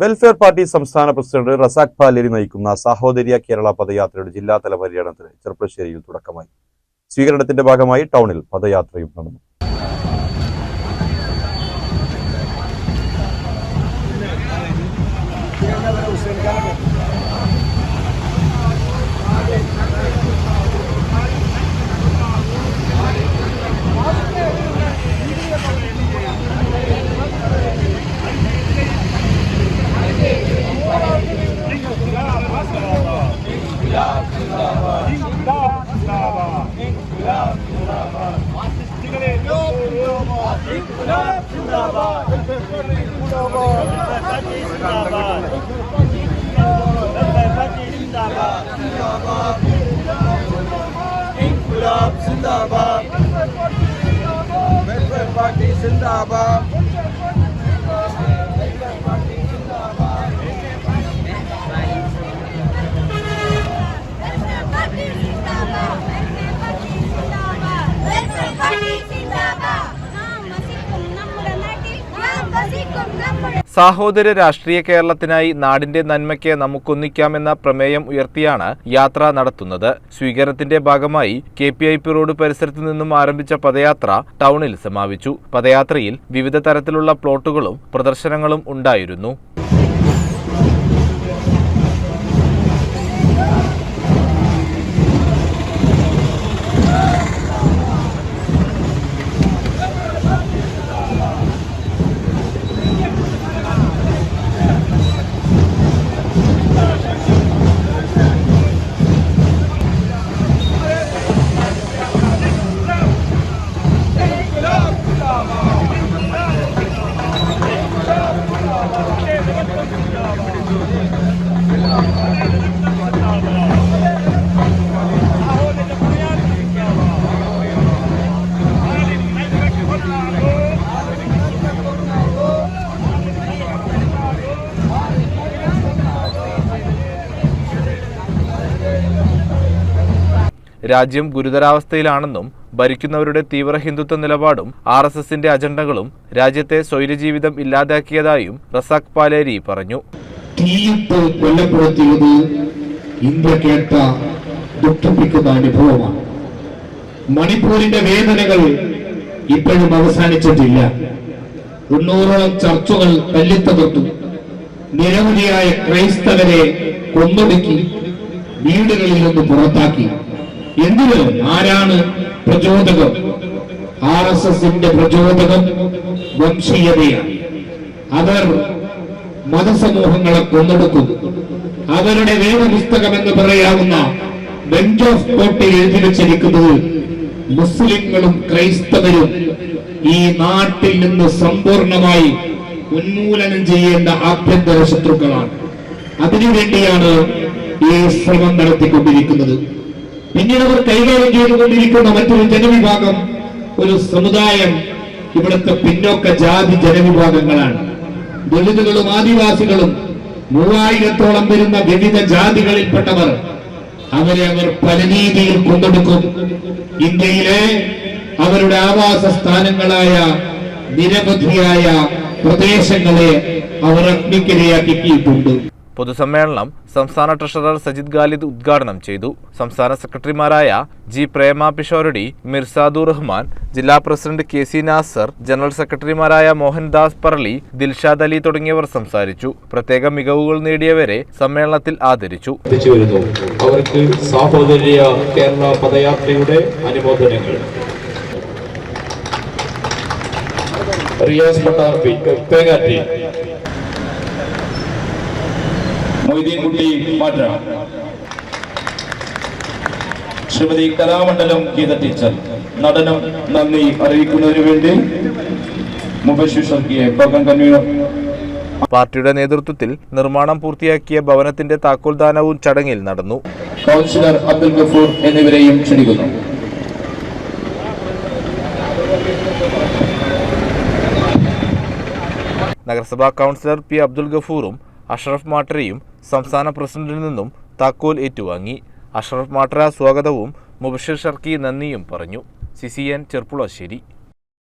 Welfare party സംസ്ഥാന president Razak Paleri നയിക്കുന്ന സാഹോദര്യ കേരള പദയാത്രയുടെ ജില്ലാതല പര്യടനത്തിന് ചെർപ്പശ്ശേരിയിൽ തുടക്കമായി. സ്വീകരണത്തിന്റെ ഭാഗമായി ടൗണിൽ പദയാത്രയും നടന്നു. സാഹോദര്യ രാഷ്ട്രീയ കേരളത്തിനായി നാടിന്റെ നന്മയ്ക്ക് നമുക്കൊന്നിക്കാമെന്ന പ്രമേയം ഉയർത്തിയാണ് യാത്ര നടത്തുന്നത്. സ്വീകരണത്തിന്റെ ഭാഗമായി KPIP റോഡ് പരിസരത്ത് നിന്നും ആരംഭിച്ച പദയാത്ര ടൗണിൽ സമാപിച്ചു. പദയാത്രയിൽ വിവിധ തരത്തിലുള്ള പ്ലോട്ടുകളും പ്രദർശനങ്ങളും ഉണ്ടായിരുന്നു. രാജ്യം ഗുരുതരാവസ്ഥയിലാണെന്നും ഭരിക്കുന്നവരുടെ തീവ്ര ഹിന്ദുത്വ നിലപാടും RSSന്റെ അജണ്ടകളും രാജ്യത്തെ സ്വൈരജീവിതം ഇല്ലാതാക്കിയതായും റസാഖ് പാലേരി പറഞ്ഞു. ഇന്ത്യ കേട്ട ദുഃഖിപ്പിക്കുന്ന അനുഭവമാണ്. മണിപ്പൂരിന്റെ വേദനകൾ ഇപ്പോഴും അവസാനിച്ചിട്ടില്ല. 90ഓളം ചർച്ചുകൾ തല്ലിത്തകർത്തു. നിരവധിയായ ക്രൈസ്തവരെ കൊന്നൊടുക്കി, വീടുകളിൽ നിന്ന് പുറത്താക്കി. എന്തിനും ആരാണ് പ്രചോദകം? RSSന്റെ പ്രചോദകം വംശീയതയാണ്. അവർ മതസമൂഹങ്ങളെ കൊന്നൊടുക്കും. അവരുടെ വേദപുസ്തകം എന്ന് പറയാവുന്ന ബെഞ്ച് ഓഫ് കോർട്ടിൽ എഴുതി വെച്ചിരിക്കുന്നത് മുസ്ലിങ്ങളും ക്രൈസ്തവരും ഈ നാട്ടിൽ നിന്ന് സമ്പൂർണമായി ഉന്മൂലനം ചെയ്യേണ്ട ആഭ്യന്തര ശത്രുക്കളാണ്. അതിനുവേണ്ടിയാണ് ഈ ശ്രമം നടത്തിക്കൊണ്ടിരിക്കുന്നത്. പിന്നീട് അവർ കൈകാര്യം ചെയ്തുകൊണ്ടിരിക്കുന്ന മറ്റൊരു ജനവിഭാഗം, ഒരു സമുദായം ഇവിടുത്തെ പിന്നോക്ക ജാതി ജനവിഭാഗങ്ങളാണ്. ദളിതുകളും ആദിവാസികളും 3000ഓളം വരുന്ന വിവിധ ജാതികളിൽപ്പെട്ടവർ. അവരെ അവർ പല രീതിയിൽ കൊന്നൊടുക്കും. ഇന്ത്യയിലെ അവരുടെ ആവാസ സ്ഥാനങ്ങളായ നിരവധിയായ പ്രദേശങ്ങളെ അവർ അഗ്നിക്കിരയാക്കിയിട്ടുണ്ട്. പൊതുസമ്മേളനം സംസ്ഥാന ട്രഷറർ സജിദ് ഖാലിദ് ഉദ്ഘാടനം ചെയ്തു. സംസ്ഥാന സെക്രട്ടറിമാരായ G പ്രേമ പിഷോരടി, മിർസാദുർ റഹ്മാൻ, ജില്ലാ പ്രസിഡന്റ് KC നാസർ, ജനറൽ സെക്രട്ടറിമാരായ മോഹൻദാസ് പറളി, ദിൽഷാദ് അലി തുടങ്ങിയവർ സംസാരിച്ചു. പ്രത്യേക മികവുകൾ നേടിയവരെ സമ്മേളനത്തിൽ ആദരിച്ചു. അവർക്ക് സാഹോദര്യ കേരള പദയാത്രയുടെ അനുമോദനങ്ങൾ. റിയാസ് പട്ടാമ്പി, പേങ്ങാറ്റി, മൊയ്തീൻകുട്ടി മാറ്റ, ശ്രീമതി കലാമണ്ഡലം ഗീത ടീച്ചർ. നടനം നന്ദി അറിയിക്കുന്നതിന് വേണ്ടി മുബഷിർ ഷർക്കിയെ പ്രോഗ്രാം കൺവീനർ. പാർട്ടിയുടെ നേതൃത്വത്തിൽ നിർമ്മാണം പൂർത്തിയാക്കിയ ഭവനത്തിന്റെ താക്കോൽദാനവും ചടങ്ങിൽ നടന്നു. കൗൺസിലർ അബ്ദുൽ ഗഫൂർ എന്നിവരെയും ക്ഷണിക്കുന്നു. നഗരസഭാ കൗൺസിലർ P അബ്ദുൽ ഗഫൂറും അഷ്റഫ് മാട്ടരയും സംസ്ഥാന പ്രസിഡന്റിൽ നിന്നും താക്കോൽ ഏറ്റുവാങ്ങി. അഷ്റഫ് മാട്ടര സ്വാഗതവും മുബഷിർ ഷർക്കി നന്ദിയും പറഞ്ഞു. CCN ചെർപ്പുളശ്ശേരി.